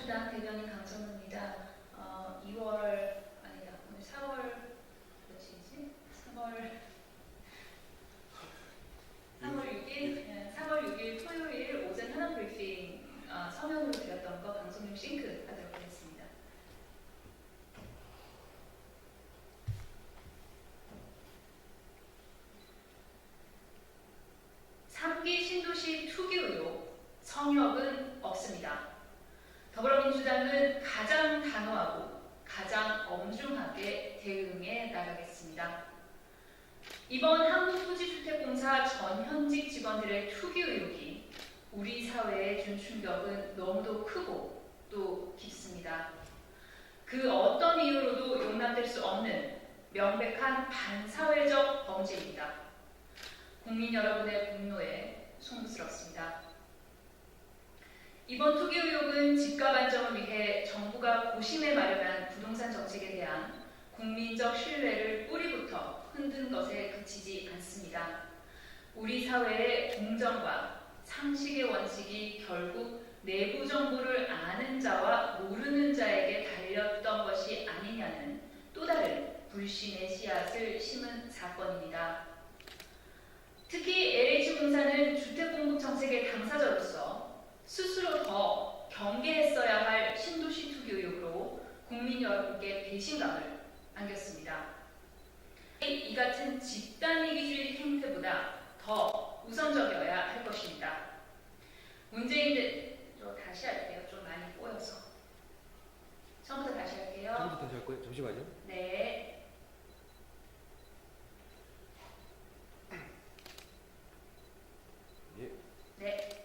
더불어민주당 대변인 강정우입니다. 2월 아니다 오늘 4월 며칠이지? 3월 6일 토요일 오전 현안 브리핑 서면으로 드렸던 거 방송용 싱크 하도록 하겠습니다. 삼기 신도시 투기 의혹, 성역은 없습니다. 더불어민주당은 가장 단호하고 가장 엄중하게 대응해 나가겠습니다. 이번 한국토지주택공사 전 현직 직원들의 투기 의혹이 우리 사회에 준 충격은 너무도 크고 또 깊습니다. 그 어떤 이유로도 용납될 수 없는 명백한 반사회적 범죄입니다. 국민 여러분의 분노에 송구스럽습니다. 이번 투기 의혹은 집값 안정을 위해 정부가 고심해 마련한 부동산 정책에 대한 국민적 신뢰를 뿌리부터 흔든 것에 그치지 않습니다. 우리 사회의 공정과 상식의 원칙이 결국 내부 정보를 아는 자와 모르는 자에게 달렸던 것이 아니냐는 또 다른 불신의 씨앗을 심은 사건입니다. 특히 LH공사는 주택공급 정책의 당사자로서 스스로 더 경계했어야 할 신도시 투기 의혹으로 국민 여러분께 배신감을 안겼습니다. 이 같은 집단 이기주의 행태보다 더 우선적이어야 할 것입니다. 문재인 다시 할게요. 좀 많이 꼬여서. 처음부터 다시 할게요. 처음부터 다시 할 거예요? 잠시만요. 네. 예. 네.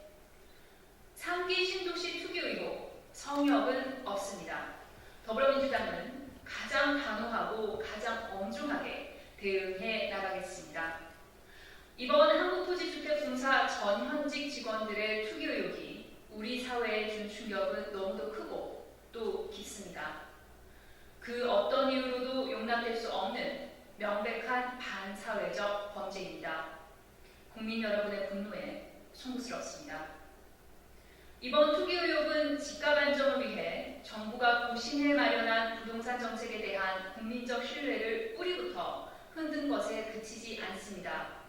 3기 신도시 투기 의혹, 성역은 없습니다. 더불어민주당은 가장 단호하고 가장 엄중하게 대응해 나가겠습니다. 이번 한국토지주택공사 전 현직 직원들의 투기 의혹이 우리 사회에 준 충격은 너무도 크고 또 깊습니다. 그 어떤 이유로도 용납될 수 없는 명백한 반사회적 범죄입니다. 국민 여러분의 분노에 송구스럽습니다. 이번 투기 의혹은 집값 안정을 위해 정부가 고심해 마련한 부동산 정책에 대한 국민적 신뢰를 뿌리부터 흔든 것에 그치지 않습니다.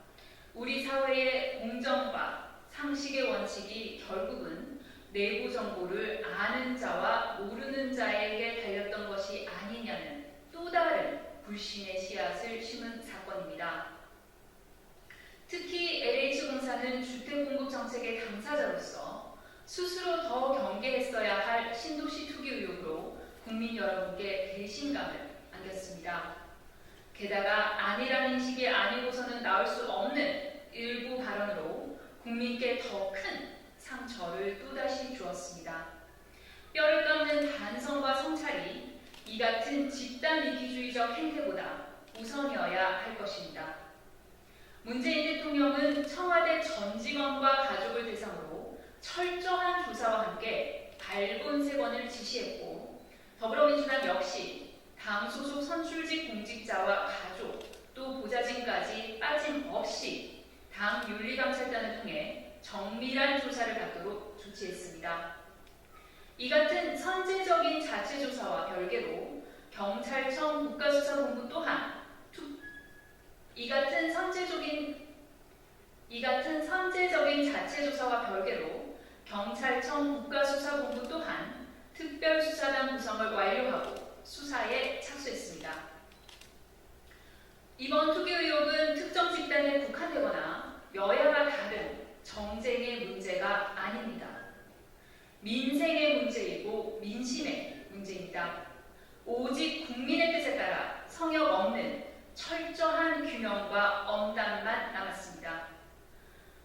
우리 사회의 공정과 상식의 원칙이 결국은 내부 정보를 아는 자와 모르는 자에게 달렸던 것이 아니냐는 또 다른 불신의 씨앗을 심은 사건입니다. 특히 LH공사는 주택공급 정책의 당사자로서 스스로 더 경계했어야 할 신도시 투기 의혹으로 국민 여러분께 배신감을 안겼습니다. 게다가 아니라는 인식이 아니고서는 나올 수 없는 일부 발언으로 국민께 더 큰 상처를 또다시 주었습니다. 뼈를 깎는 반성과 성찰이 이 같은 집단 이기주의적 행태보다 우선이어야 할 것입니다. 문재인 대통령은 청와대 전 직원과 가족을 대상으로 철저한 조사와 함께 발본색원을 지시했고, 더불어민주당 역시 당 소속 선출직 공직자와 가족 또 보좌진까지 빠짐없이 당 윤리감찰단을 통해 정밀한 조사를 받도록 조치했습니다. 이 같은 선제적인 자체조사와 별개로 경찰청 국가수사본부 또한 이 같은 선제적인 자체조사와 별개로 경찰청 국가수사본부 또한 특별수사단 구성을 완료하고 수사에 착수했습니다. 이번 투기 의혹은 특정 집단에 국한되거나 여야가 다른 정쟁의 문제가 아닙니다. 민생의 문제이고 민심의 문제입니다. 오직 국민의 뜻에 따라 성역 없는 철저한 규명과 엄단만 남았습니다.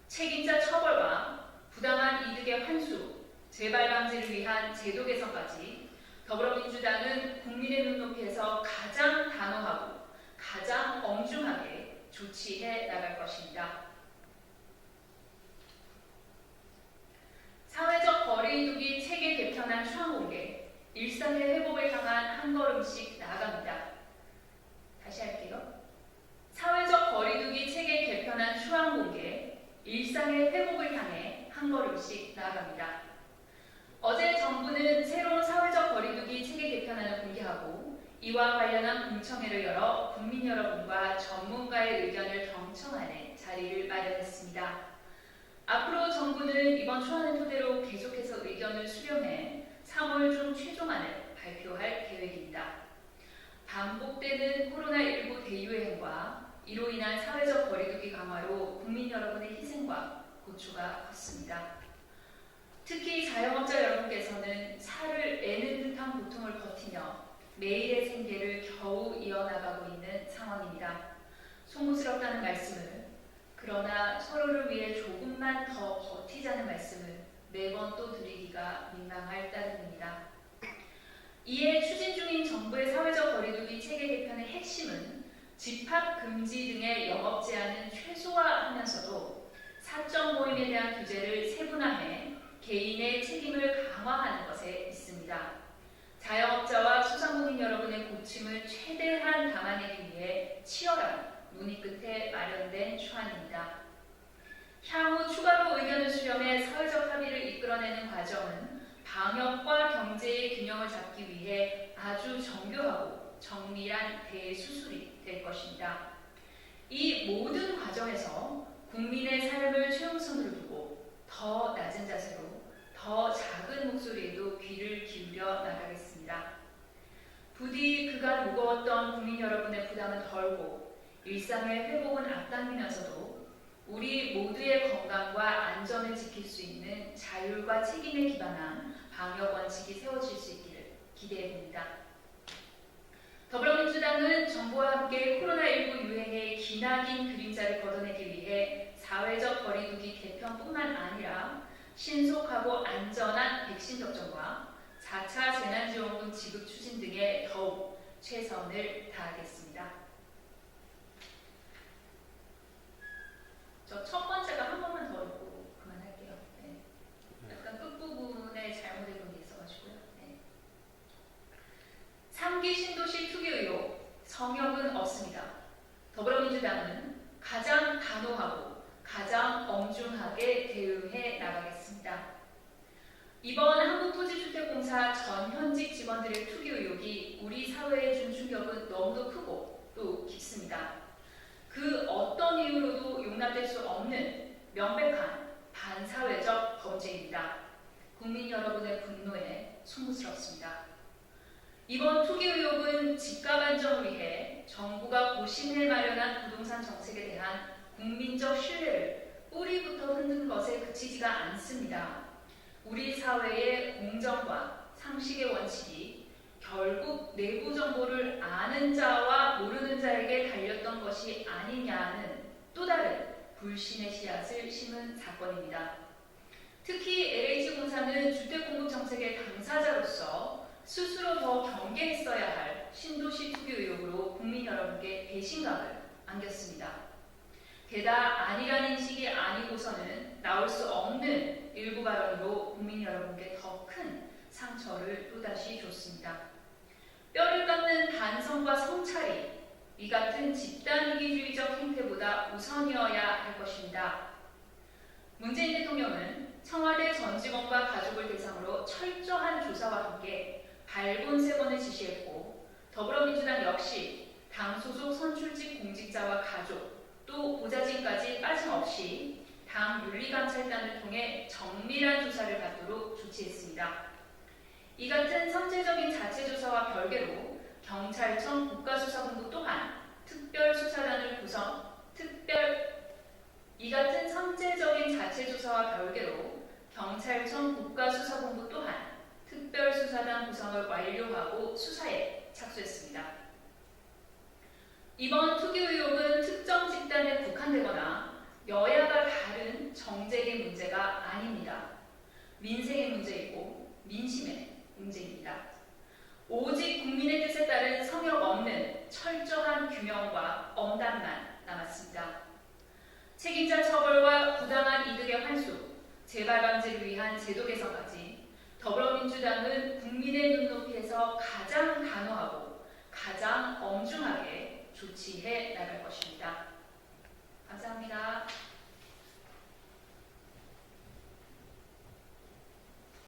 책임자 처벌과 부당한 이득의 환수, 재발 방지를 위한 제도 개선까지 더불어민주당은 국민의 눈높이에서 가장 단호하고 가장 엄중하게 조치해 나갈 것입니다. 사회적 거리두기 체계 개편안 추한 공개, 일상의 회복을 향한 한 걸음씩 나아갑니다. 다시 할게요. 사회적 거리두기 체계 개편안 추한 공개, 일상의 회복을 향해 한 걸음씩 나아갑니다. 어제 정부는 새로운 이와 관련한 공청회를 열어 국민 여러분과 전문가의 의견을 경청하는 자리를 마련했습니다. 앞으로 정부는 이번 초안을 토대로 계속해서 의견을 수렴해 3월 중 최종안을 발표할 계획입니다. 반복되는 코로나19 대유행과 이로 인한 사회적 거리두기 강화로 국민 여러분의 희생과 고초가 컸습니다. 특히 자영업자 여러분께서는 살을 애는 듯한 고통을 버티며 매일의 생계를 겨우 이어나가고 있는 상황입니다. 송구스럽다는 말씀을, 그러나 서로를 위해 조금만 더 버티자는 말씀을 매번 또 드리기가 민망할 따름입니다. 이에 추진 중인 정부의 사회적 거리두기 체계 개편의 핵심은 집합 금지 등의 영업 제한은 최소화하면서도 사적 모임에 대한 규제를 세분화해 개인의 책임을 강화하는 것에 있습니다. 자영업자와 소상공인 여러분의 고충을 최대한 담아내기 위해 치열한 논의 끝에 마련된 초안입니다. 향후 추가로 의견을 수렴해 사회적 합의를 이끌어내는 과정은 방역과 경제의 균형을 잡기 위해 아주 정교하고 정밀한 대수술이 될 것입니다. 이 모든 과정에서 국민의 삶을 최우선으로 두고 더 낮은 자세로 더 작은 목소리에도 귀를 기울여 나가겠습니다. 부디 그간 무거웠던 국민 여러분의 부담은 덜고 일상의 회복은 앞당기면서도 우리 모두의 건강과 안전을 지킬 수 있는 자율과 책임에 기반한 방역 원칙이 세워질 수 있기를 기대해봅니다. 더불어민주당은 정부와 함께 코로나19 유행의 기나긴 그림자를 걷어내기 위해 사회적 거리두기 개편뿐만 아니라 신속하고 안전한 백신 접종과 4차 재난지원금 지급 추진 등에 더욱 최선을 다하겠습니다. 저 첫 번째가 한 번만 더 읽고 그만할게요. 네. 약간 끝부분에 잘못된 부분이 있어가지고요. 네. 3기 신도시 투기 의혹, 성역은 없습니다. 더불어민주당은 가장 단호하고 가장 엄중하게 대응해 나가겠습니다. 이번 한국토지주택공사 전 현직 직원들의 투기 의혹이 우리 사회에 준 충격은 너무도 크고 또 깊습니다. 그 어떤 이유로도 용납될 수 없는 명백한 반사회적 범죄입니다. 국민 여러분의 분노에 송구스럽습니다. 이번 투기 의혹은 집값 안정을 위해 정부가 고심해 마련한 부동산 정책에 대한 국민적 신뢰를 뿌리부터 흔든 것에 그치지가 않습니다. 우리 사회의 공정과 상식의 원칙이 결국 내부 정보를 아는 자와 모르는 자에게 달렸던 것이 아니냐는 또 다른 불신의 씨앗을 심은 사건입니다. 특히 LH공사는 주택공급정책의 당사자로서 스스로 더 경계했어야 할 신도시 투기 의혹으로 국민 여러분께 배신감을 안겼습니다. 게다 아니란 인식이 아니고서는 나올 수 없는 일부 발언으로 국민 여러분께 더 큰 상처를 또다시 줬습니다. 뼈를 깎는 반성과 성찰이 이 같은 집단이기주의적 행태보다 우선이어야 할 것입니다. 문재인 대통령은 청와대 전 직원과 가족을 대상으로 철저한 조사와 함께 발본색원을 지시했고 더불어민주당 역시 당 소속 선출직 공직자와 가족 또 보좌진까지 빠짐없이 당 윤리감찰단을 통해 정밀한 조사를 받도록 조치했습니다. 이 같은 선제적인 자체조사와 별개로 경찰청 국가수사본부 또한 특별수사단을 구성, 이 같은 선제적인 자체조사와 별개로 경찰청 국가수사본부 또한 특별수사단 구성을 완료하고 수사에 착수했습니다. 이번 투기 의혹은 특정 집단에 국한되거나 여야가 다른 정쟁의 문제가 아닙니다. 민생의 문제이고 민심의 문제입니다. 오직 국민의 뜻에 따른 성역 없는 철저한 규명과 엄단만 남았습니다. 책임자 처벌과 부당한 이득의 환수, 재발 방지를 위한 제도 개선까지 더불어민주당은 국민의 눈높이에서 가장 단호하고 가장 엄중하게 조치해 나갈 것입니다. 감사합니다.